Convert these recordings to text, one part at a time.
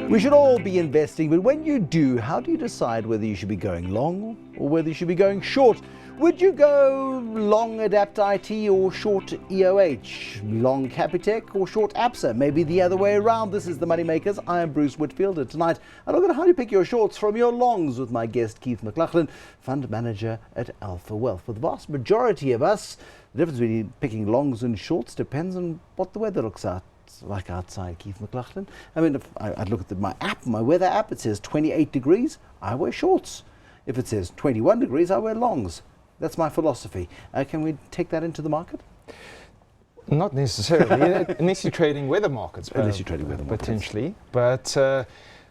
We should all be investing, but when you do, how do you decide whether you should be going long or whether you should be going short? Would you go long AdaptIT or short EOH? Long Capitec or short ABSA? Maybe the other way around. This is The Moneymakers. I am Bruce Whitfield, and tonight I look at how you pick your shorts from your longs with my guest Keith McLachlan, fund manager at Alpha Wealth. For the vast majority of us, the difference between picking longs and shorts depends on what the weather looks like outside. Keith McLachlan. I mean, if I look at my app, my weather app, it says 28 degrees, I wear shorts. If it says 21 degrees, I wear longs. That's my philosophy. Can we take that into the market? Not necessarily, unless you're trading weather markets. Unless you're trading weather markets. Potentially. But, I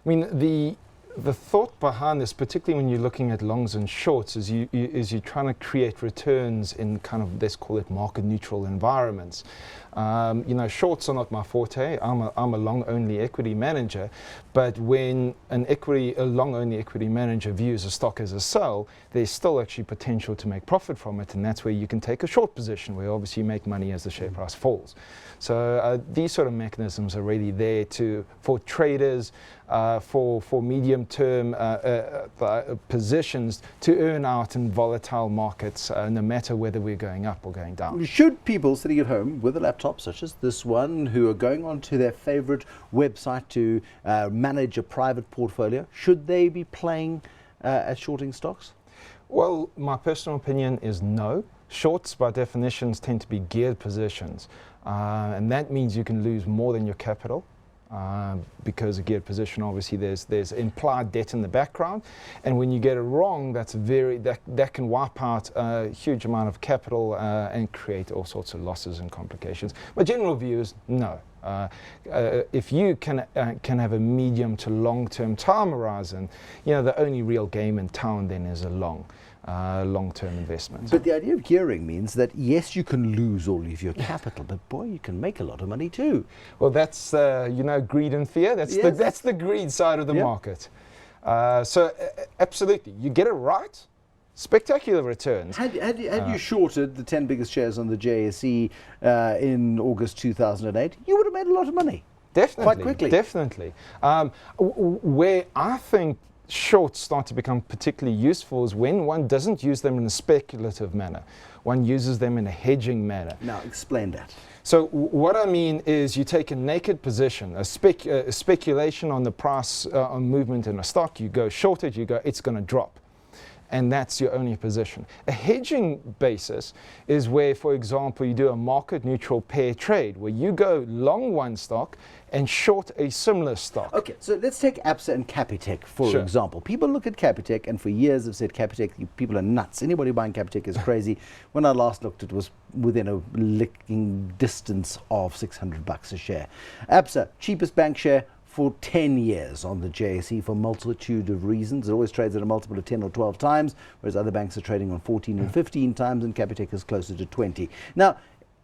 mean, the thought behind this, particularly when you're looking at longs and shorts, is you're trying to create returns in kind of, let's call it market neutral environments. You know, shorts are not my forte. I'm a long-only equity manager, but when a long-only equity manager views a stock as a sell, there's still actually potential to make profit from it, and that's where you can take a short position, where obviously you make money as the share price falls. So these sort of mechanisms are really there for traders, for medium-term positions to earn out in volatile markets, no matter whether we're going up or going down. Should people sitting at home with a laptop such as this one, who are going onto their favorite website to manage a private portfolio, should they be playing at shorting stocks? Well, my personal opinion is no. Shorts, by definitions, tend to be geared positions, and that means you can lose more than your capital. Because a geared position, obviously there's implied debt in the background, and when you get it wrong, that can wipe out a huge amount of capital and create all sorts of losses and complications. My general view is no. If you can have a medium to long-term time horizon, you know, the only real game in town then is a long-term investment. But the idea of gearing means that yes, you can lose all of your capital, but boy, you can make a lot of money too. Well, that's you know, greed and fear. That's the greed side of the market. So absolutely, you get it right. Spectacular returns. Had you shorted the 10 biggest shares on the JSE in August 2008, you would have made a lot of money. Definitely. Quite quickly. Definitely. Where I think shorts start to become particularly useful is when one doesn't use them in a speculative manner. One uses them in a hedging manner. Now, explain that. So what I mean is you take a naked position, a speculation on the price on movement in a stock, you go short it, you go, it's going to drop. And that's your only position. A hedging basis is where, for example, you do a market neutral pair trade, where you go long one stock and short a similar stock. Okay, so let's take ABSA and Capitec, for example. People look at Capitec and for years have said Capitec, people are nuts. Anybody buying Capitec is crazy. When I last looked, it was within a licking distance of $600 a share. ABSA, cheapest bank share for 10 years on the JSE for a multitude of reasons. It always trades at a multiple of 10 or 12 times, whereas other banks are trading on 14 and 15 times, and Capitec is closer to 20. Now,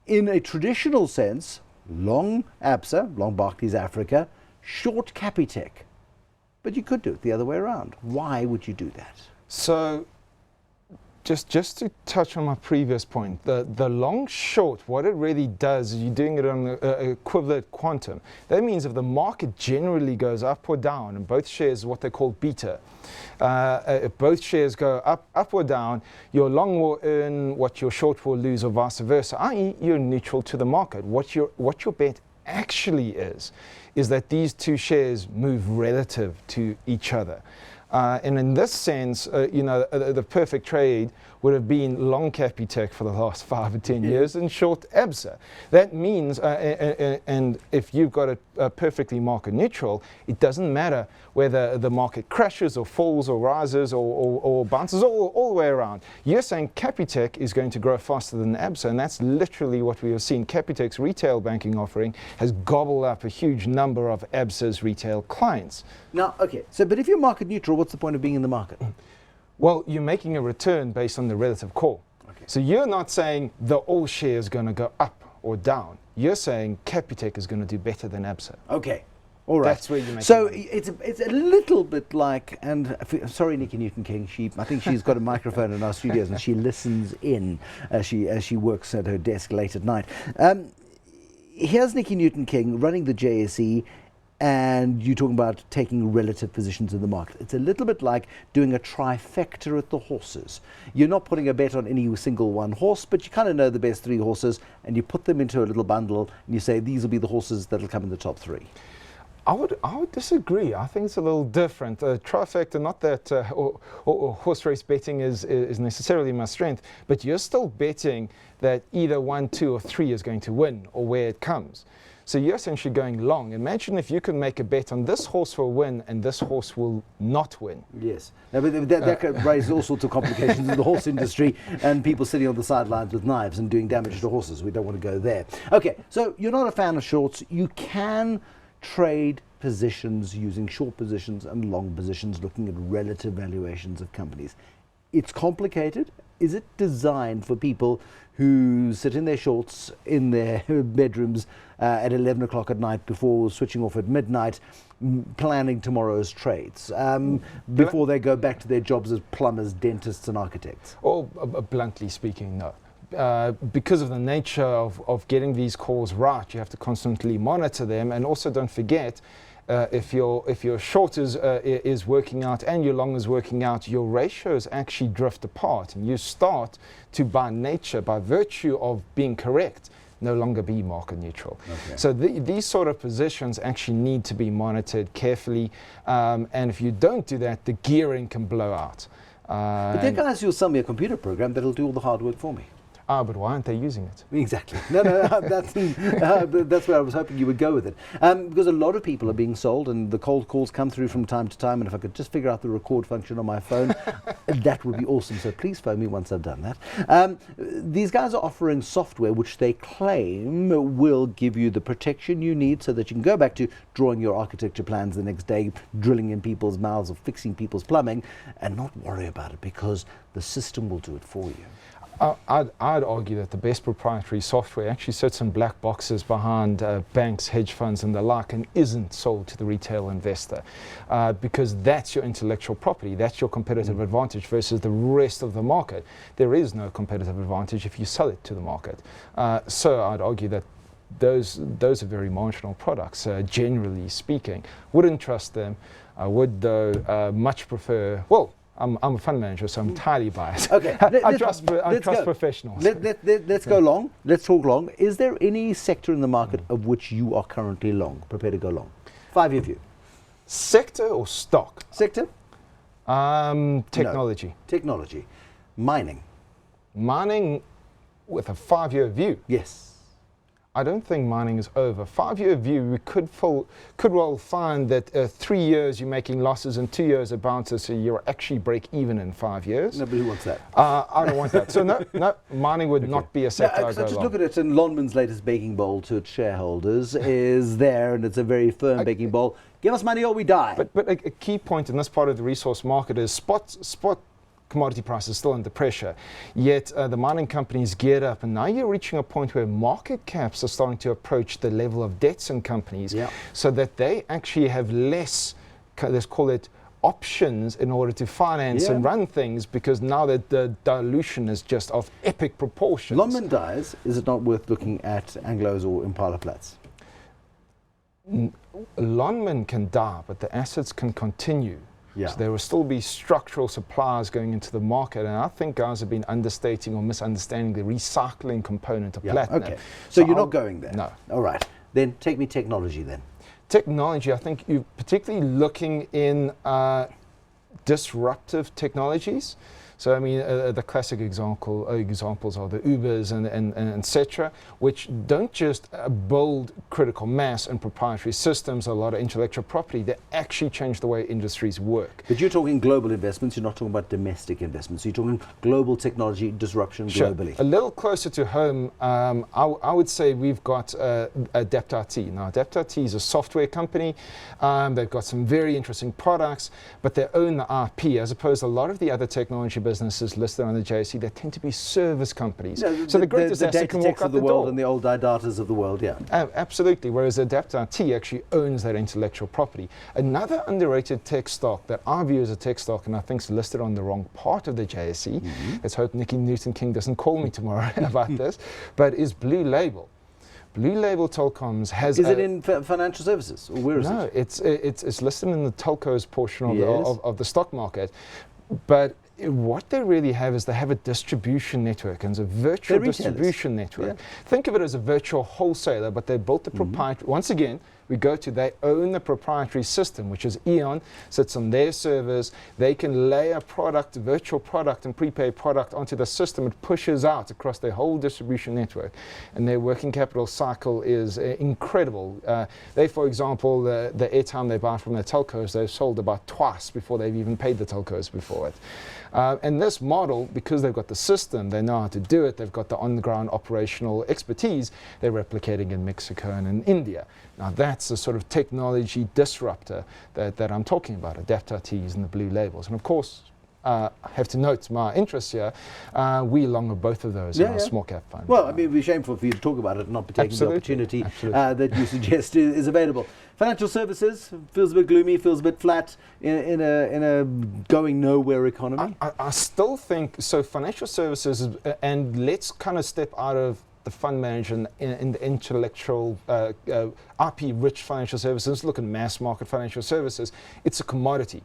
in a traditional sense, long ABSA, long Barclays Africa, short Capitec. But you could do it the other way around. Why would you do that? So, just to touch on my previous point, the long short, what it really does is you're doing it on the equivalent quantum. That means if the market generally goes up or down, and both shares, what they call beta, if both shares go up or down, your long will earn what your short will lose, or vice versa, i.e. you're neutral to the market. What your bet actually is that these two shares move relative to each other. And in this sense, you know, the perfect trade would have been long Capitec for the last 5 or 10 years and short ABSA. That means, and if you've got it perfectly market neutral, it doesn't matter whether the market crashes or falls or rises or bounces all the way around. You're saying Capitec is going to grow faster than ABSA, and that's literally what we have seen. Capitec's retail banking offering has gobbled up a huge number of ABSA's retail clients. Now, okay, so but if you're market neutral, what's the point of being in the market? Well, you're making a return based on the relative call. Okay. So you're not saying the all share is going to go up or down. You're saying Capitec is going to do better than ABSA. Okay. All right. That's where you make so it's a little bit like, and sorry, Nikki Newton-King, I think she's got a microphone in our studios and she listens in as she works at her desk late at night. Here's Nikki Newton-King running the JSE. and you're talking about taking relative positions in the market. It's a little bit like doing a trifecta at the horses. You're not putting a bet on any single one horse, but you kind of know the best 3 horses, and you put them into a little bundle, and you say these will be the horses that'll come in the top 3. I would disagree. I think it's a little different. Trifecta, not that or horse race betting is necessarily my strength, but you're still betting that either 1, 2, or 3 is going to win, or where it comes. So you're essentially going long. Imagine if you can make a bet on this horse will win and this horse will not win. Yes. Now, but that could raise all sorts of complications in the horse industry, and people sitting on the sidelines with knives and doing damage to horses. We don't want to go there. Okay, so you're not a fan of shorts. You can trade positions using short positions and long positions, looking at relative valuations of companies. It's complicated. Is it designed for people who sit in their shorts in their bedrooms at 11 o'clock at night before switching off at midnight, planning tomorrow's trades, before they go back to their jobs as plumbers, dentists and architects? Or bluntly speaking, no. Because of the nature of getting these calls right, you have to constantly monitor them, and also don't forget, if your short is working out and your long is working out, your ratios actually drift apart, and you start to, by nature, by virtue of being correct, no longer be market neutral. Okay. So these sort of positions actually need to be monitored carefully, and if you don't do that, the gearing can blow out. But there are guys who'll sell me a computer program that'll do all the hard work for me. But why aren't they using it? Exactly. No, that's where I was hoping you would go with it. Because a lot of people are being sold, and the cold calls come through from time to time, and if I could just figure out the record function on my phone, that would be awesome. So please phone me once I've done that. These guys are offering software which they claim will give you the protection you need so that you can go back to drawing your architecture plans the next day, drilling in people's mouths or fixing people's plumbing, and not worry about it because the system will do it for you. I'd argue that the best proprietary software actually sits in black boxes behind banks, hedge funds and the like, and isn't sold to the retail investor, because that's your intellectual property, that's your competitive advantage versus the rest of the market. There is no competitive advantage if you sell it to the market. So I'd argue that those are very marginal products, generally speaking. Wouldn't trust them. I would, though, much prefer, well, I'm a fund manager, so I'm entirely biased. Okay, I trust professionals. Let's go long. Let's talk long. Is there any sector in the market of which you are currently long, prepared to go long? 5-year view. Sector or stock? Sector? Technology. No. Technology. Mining. Mining with a 5-year view? Yes. I don't think mining is over. 5-year view, we could well find that 3 years you're making losses and 2 years it bounces, so you're actually break even in 5 years. Nobody wants that. I don't want that. So no, mining would not be a sector I go just along. Look at it, and Lonman's latest baking bowl to its shareholders is there, and it's a very firm baking bowl. Give us money or we die. But a key point in this part of the resource market is spot commodity prices still under pressure, yet the mining companies geared up, and now you're reaching a point where market caps are starting to approach the level of debts in companies, so that they actually have less, let's call it, options in order to finance and run things, because now that the dilution is just of epic proportions. Lonman dies, is it not worth looking at Anglos or Impala Flats? Lonman can die, but the assets can continue. Yeah. So there will still be structural suppliers going into the market, and I think guys have been understating or misunderstanding the recycling component of platinum. Okay, so you're not going there? No. All right, then take me technology then. Technology, I think you're particularly looking in disruptive technologies. So I mean, the classic examples are the Ubers and et cetera, which don't just build critical mass and proprietary systems, a lot of intellectual property, they actually change the way industries work. But you're talking global investments, you're not talking about domestic investments. You're talking global technology disruption globally. A little closer to home, I would say we've got AdaptIT. Now, AdaptIT is a software company. They've got some very interesting products, but they own the IP, as opposed to a lot of the other technology businesses listed on the JSE that tend to be service companies. No, so the greatest asset can walk out the world door. And the old iDatas of the world, yeah. Absolutely, whereas AdaptIT actually owns that intellectual property. Another underrated tech stock that I view as a tech stock, and I think is listed on the wrong part of the JSE, let's hope Nikki Newton King doesn't call me tomorrow about this, but is Blue Label. Blue Label Telecoms has. Is it in financial services, or where is no, it? No, it's listed in the telcos portion of, Yes. of the stock market, but what they really have is they have a distribution network, and it's a virtual distribution network. Yeah. Think of it as a virtual wholesaler, but they built the proprietary. Once again, they own the proprietary system, which is Eon, sits on their servers. They can layer product, virtual product and prepaid product onto the system. It pushes out across their whole distribution network. And their working capital cycle is incredible. They, for example, the airtime they buy from the telcos, they've sold about twice before they've even paid the telcos before it. And this model, because they've got the system, they know how to do it, they've got the on-the-ground operational expertise, they're replicating in Mexico and in India. Now that's the sort of technology disruptor that I'm talking about, AdaptITs and the blue labels. And of course, I have to note my interests here. We along with both of those in our small cap fund. Well, I mean, it'd be shameful for you to talk about it and not be taking the opportunity that you suggest is available. Financial services feels a bit gloomy, feels a bit flat in a going nowhere economy. I still think so. Financial services, and let's kind of step out of the fund manager in the intellectual IP-rich financial services. Look at mass market financial services. It's a commodity.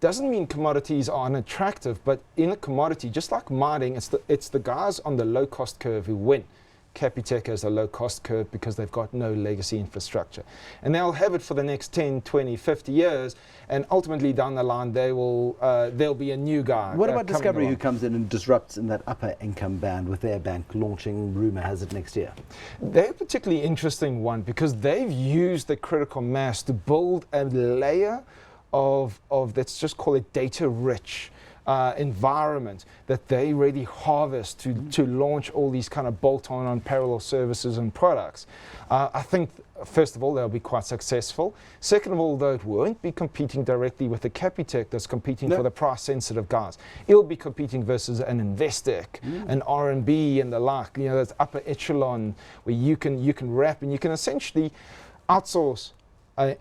Doesn't mean commodities are unattractive, but in a commodity, just like mining, it's the guys on the low-cost curve who win. Capitec has a low-cost curve because they've got no legacy infrastructure. And they'll have it for the next 10, 20, 50 years, and ultimately down the line, there'll be a new guy. What about Discovery, who comes in and disrupts in that upper income band with their bank launching, rumour has it, next year? They're a particularly interesting one because they've used the critical mass to build a layer of let's just call it data-rich environment that they really harvest to launch all these kind of bolt-on parallel services and products. I think, first of all, they'll be quite successful. Second of all, though, it won't be competing directly with the Capitec that's competing for the price-sensitive guys. It'll be competing versus an Investec, an R&B and the like, you know, that's upper echelon where you can wrap and you can essentially outsource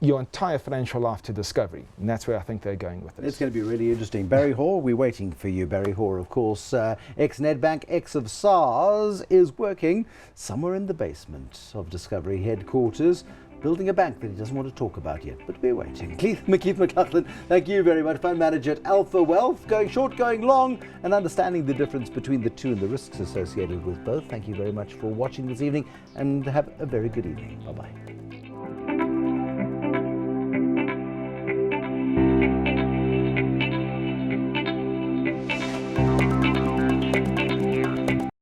your entire financial life to Discovery, and that's where I think they're going with this. It's going to be really interesting. Barry Hoare, we're waiting for you. Barry Hoare, of course, ex-Nedbank, ex of SARS, is working somewhere in the basement of Discovery headquarters, building a bank that he doesn't want to talk about yet, but we're waiting. Keith McLachlan, thank you very much. Fund manager at Alpha Wealth, going short, going long, and understanding the difference between the two and the risks associated with both. Thank you very much for watching this evening, and have a very good evening. Bye-bye.